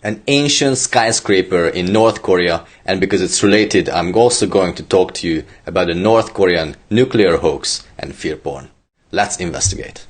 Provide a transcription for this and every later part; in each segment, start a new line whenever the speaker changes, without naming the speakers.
an ancient skyscraper in North Korea, and because it's related, I'm also going to talk to you about the North Korean nuclear hoax and fear porn. Let's investigate.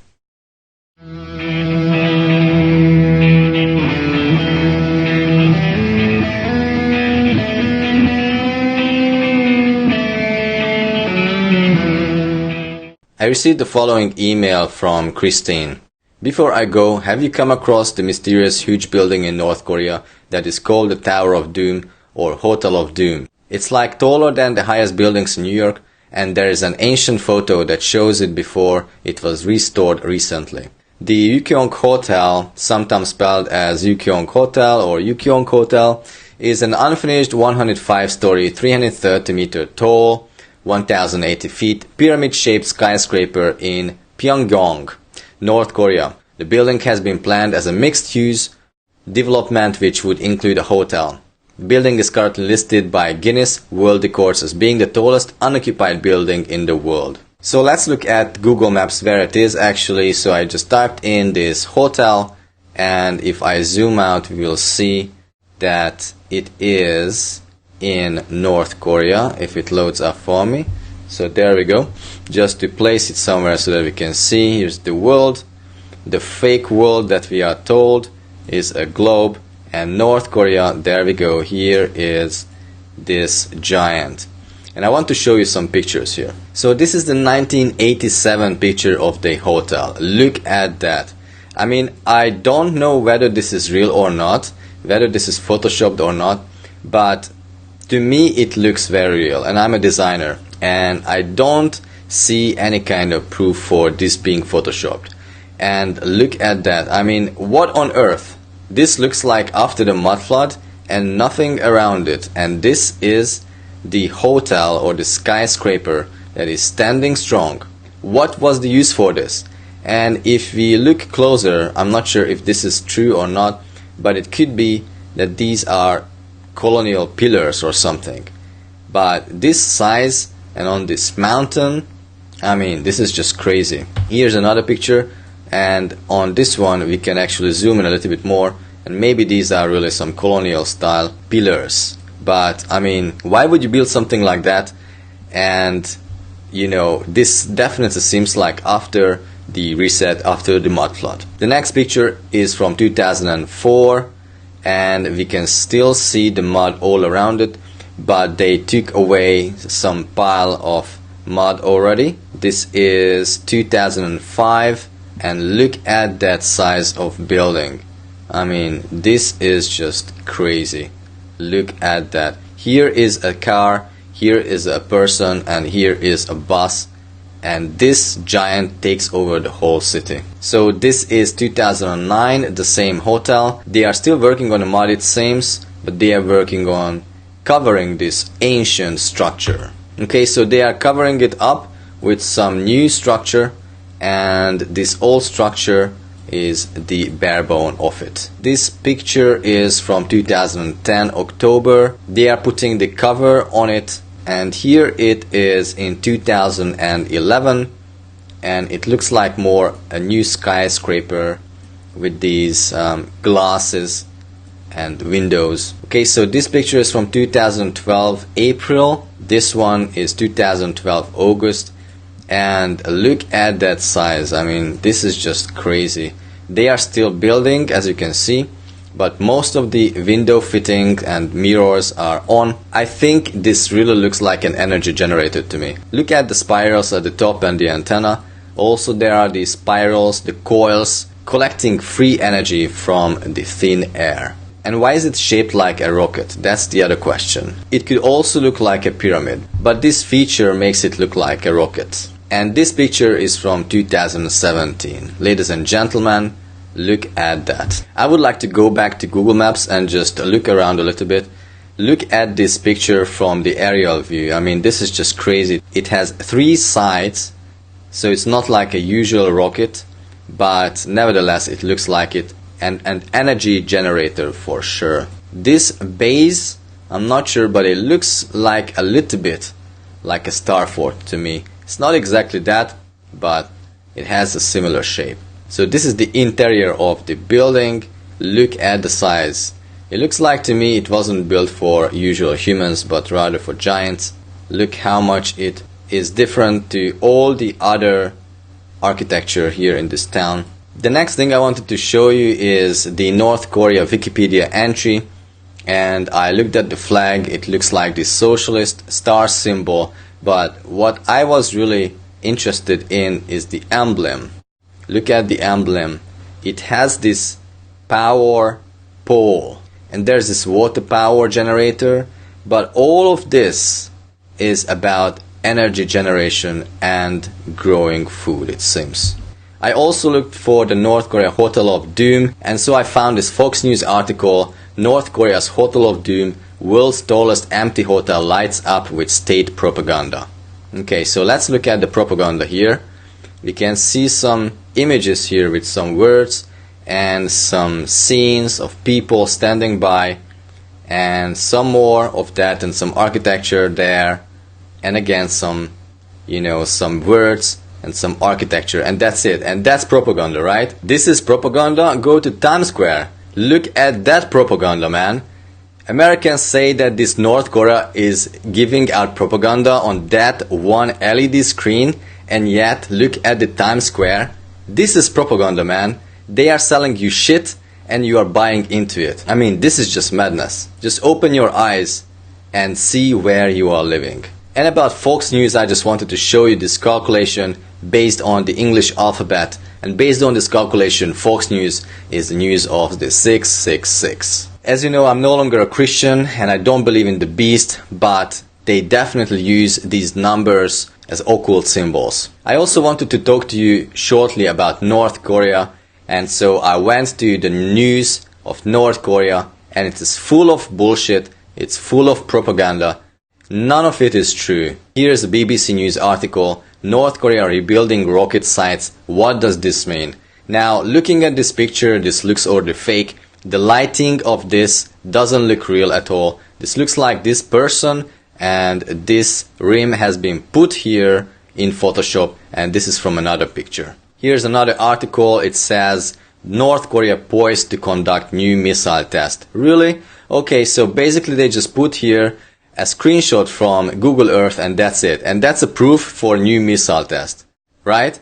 I received the following email from Christine. Before I go, have you come across the mysterious huge building in North Korea that is called the Tower of Doom or Hotel of Doom? It's like taller than the highest buildings in New York, and there is an ancient photo that shows it before it was restored recently. The Ukyong Hotel, sometimes spelled as Ukyong Hotel or Ukyong Hotel, is an unfinished 105-story, 330-meter tall, 1,080 feet, pyramid-shaped skyscraper in Pyongyang, North Korea. The building has been planned as a mixed-use development which would include a hotel. The building is currently listed by Guinness World Records as being the tallest unoccupied building in the world. So let's look at Google Maps where it is actually. So I just typed in this hotel, and if I zoom out, we will see that it is in North Korea if it loads up for me. So there we go, just to place it somewhere so that we can see. Here's the world. The fake world that we are told is a globe, and North Korea, there we go, here is this giant. And I want to show you some pictures here. So this is the 1987 picture of the hotel. Look at that. I mean, I don't know whether this is real or not, whether this is photoshopped or not, but to me it looks very real, and I'm a designer and I don't see any kind of proof for this being photoshopped. And look at that. I mean, what on earth? This looks like after the mud flood and nothing around it, and this is the hotel or the skyscraper that is standing strong. What was the use for this? And if we look closer, I'm not sure if this is true or not, but it could be that these are colonial pillars or something. But this size and on this mountain, I mean, this is just crazy. Here's another picture, and on this one we can actually zoom in a little bit more, and maybe these are really some colonial style pillars. But I mean, why would you build something like that? And you know, this definitely seems like after the reset, after the mud flood. The next picture is from 2004, and we can still see the mud all around it, but they took away some pile of mud already. This is 2005, and look at that size of building. I mean, this is just crazy. Look at that. Here is a car, here is a person, and here is a bus, and this giant takes over the whole city. So this is 2009, the same hotel. They are still working on the mud, it seems, but they are working on covering this ancient structure. Okay, so they are covering it up with some new structure, and this old structure is the bare bone of it. This picture is from 2010 October. They are putting the cover on it, and here it is in 2011, and it looks like more a new skyscraper with these glasses and windows. Okay, so this picture is from 2012 April. This one is 2012 August, and look at that size. I mean, this is just crazy. They are still building, as you can see, but most of the window fitting and mirrors are on. I think this really looks like an energy generator to me. Look at the spirals at the top and the antenna. Also there are the spirals, the coils, collecting free energy from the thin air. And why is it shaped like a rocket? That's the other question. It could also look like a pyramid, but this feature makes it look like a rocket. And this picture is from 2017. Ladies and gentlemen, look at that. I would like to go back to Google Maps and just look around a little bit. Look at this picture from the aerial view. I mean, this is just crazy. It has 3 sides, so it's not like a usual rocket, but nevertheless it looks like it. And an energy generator for sure. This base, I'm not sure, but it looks like a little bit like a star fort to me. It's not exactly that, but it has a similar shape. So this is the interior of the building. Look at the size. It looks like to me it wasn't built for usual humans but rather for giants. Look how much it is different to all the other architecture here in this town. The next thing I wanted to show you is the North Korea Wikipedia entry, and I looked at the flag. It looks like the socialist star symbol, but what I was really interested in is the emblem. Look at the emblem. It has this power pole, and there's this water power generator, but all of this is about energy generation and growing food, it seems. I also looked for the North Korea Hotel of Doom, and so I found this Fox News article, North Korea's Hotel of Doom, world's tallest empty hotel lights up with state propaganda. Okay, so let's look at the propaganda here. We can see some images here with some words and some scenes of people standing by, and some more of that and some architecture there, and again some, some words and some architecture, and that's it. And that's propaganda, right? This is propaganda. Go to Times Square. Look at that propaganda, man. Americans say that this North Korea is giving out propaganda on that one LED screen, and yet look at the Times Square. This is propaganda, man. They are selling you shit and you are buying into it. I mean, this is just madness. Just open your eyes and see where you are living. And about Fox News, I just wanted to show you this calculation based on the English alphabet, and based on this calculation, Fox News is the news of the 666. As you know, I'm no longer a Christian and I don't believe in the beast, but they definitely use these numbers as occult symbols. I also wanted to talk to you shortly about North Korea, and so I went to the news of North Korea, and it is full of bullshit, it's full of propaganda. None of it is true. Here's a BBC News article, North Korea rebuilding rocket sites. What does this mean? Now, looking at this picture, this looks already fake. The lighting of this doesn't look real at all. This looks like this person, and this rim has been put here in Photoshop, and this is from another picture. Here's another article. It says, North Korea poised to conduct new missile test. Really? Okay, so basically they just put here a screenshot from Google Earth, and that's it. And that's a proof for new missile test, right?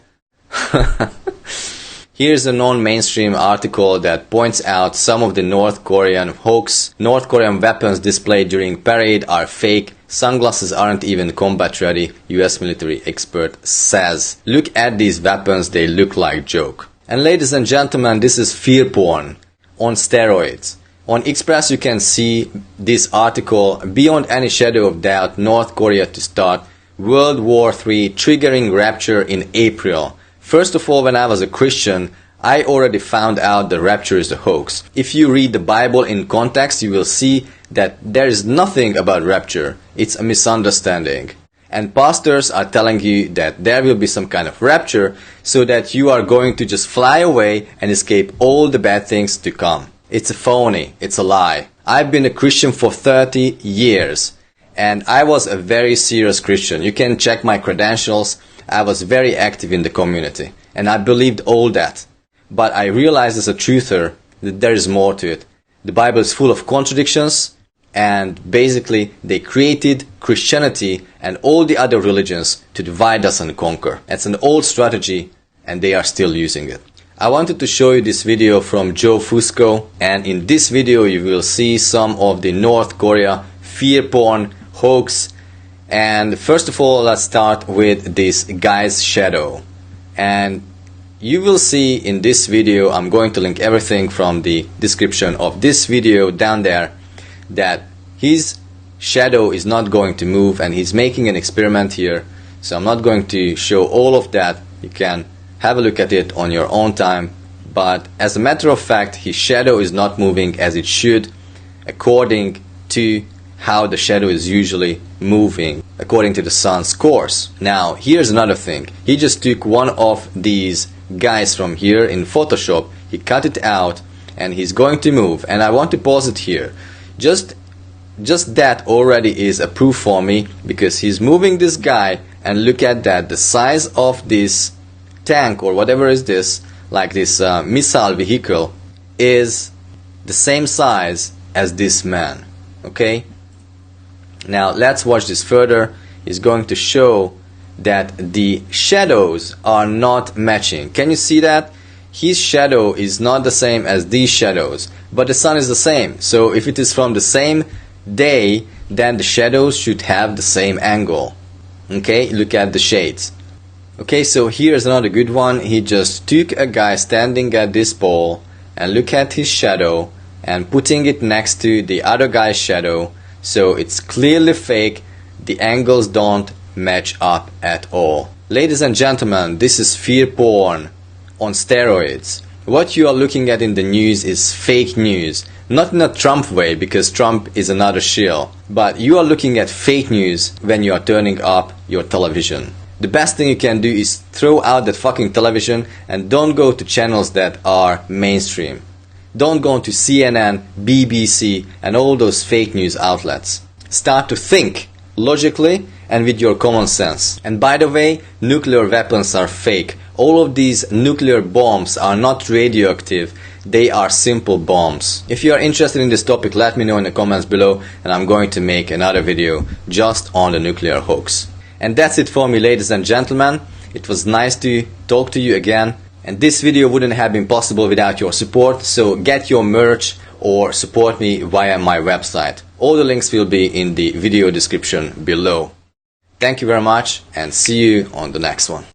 Here's a non-mainstream article that points out some of the North Korean hoax. North Korean weapons displayed during parade are fake. Sunglasses aren't even combat ready, US military expert says. Look at these weapons, they look like joke. And ladies and gentlemen, this is fear porn on steroids. On Express you can see this article, beyond any shadow of doubt, North Korea to start World War III triggering rapture in April. First of all, when I was a Christian, I already found out the rapture is a hoax. If you read the Bible in context, you will see that there is nothing about rapture. It's a misunderstanding. And pastors are telling you that there will be some kind of rapture so that you are going to just fly away and escape all the bad things to come. It's a phony. It's a lie. I've been a Christian for 30 years and I was a very serious Christian. You can check my credentials. I was very active in the community and I believed all that. But I realized as a truther that there is more to it. The Bible is full of contradictions, and basically they created Christianity and all the other religions to divide us and conquer. It's an old strategy and they are still using it. I wanted to show you this video from Joe Fusco, and in this video you will see some of the North Korea fear porn hoax. And first of all, let's start with this guy's shadow. And you will see in this video, I'm going to link everything from the description of this video down there, that his shadow is not going to move, and he's making an experiment here. So I'm not going to show all of that. You can have a look at it on your own time. But as a matter of fact, his shadow is not moving as it should, according to how the shadow is usually moving, according to the sun's course. Now, here's another thing. He just took one of these guys from here in Photoshop, he cut it out, and he's going to move. And I want to pause it here. Just that already is a proof for me, because he's moving this guy, and look at that, the size of this tank or whatever is this, like this missile vehicle, is the same size as this man. Okay? Now let's watch this further. He's going to show that the shadows are not matching. Can you see that? His shadow is not the same as these shadows, but the sun is the same. So if it is from the same day, then the shadows should have the same angle. Okay, look at the shades. Okay, so here's another good one. He just took a guy standing at this pole and look at his shadow and putting it next to the other guy's shadow, so it's clearly fake. The angles don't match up at all. Ladies and gentlemen, this is fear porn on steroids. What you are looking at in the news is fake news. Not in a Trump way, because Trump is another shill, but you are looking at fake news when you are turning up your television. The best thing you can do is throw out that fucking television and don't go to channels that are mainstream. Don't go to CNN, BBC and all those fake news outlets. Start to think logically and with your common sense. And by the way, nuclear weapons are fake. All of these nuclear bombs are not radioactive. They are simple bombs. If you are interested in this topic, let me know in the comments below and I'm going to make another video just on the nuclear hoax. And that's it for me, ladies and gentlemen. It was nice to talk to you again. And this video wouldn't have been possible without your support. So get your merch or support me via my website. All the links will be in the video description below. Thank you very much and see you on the next one.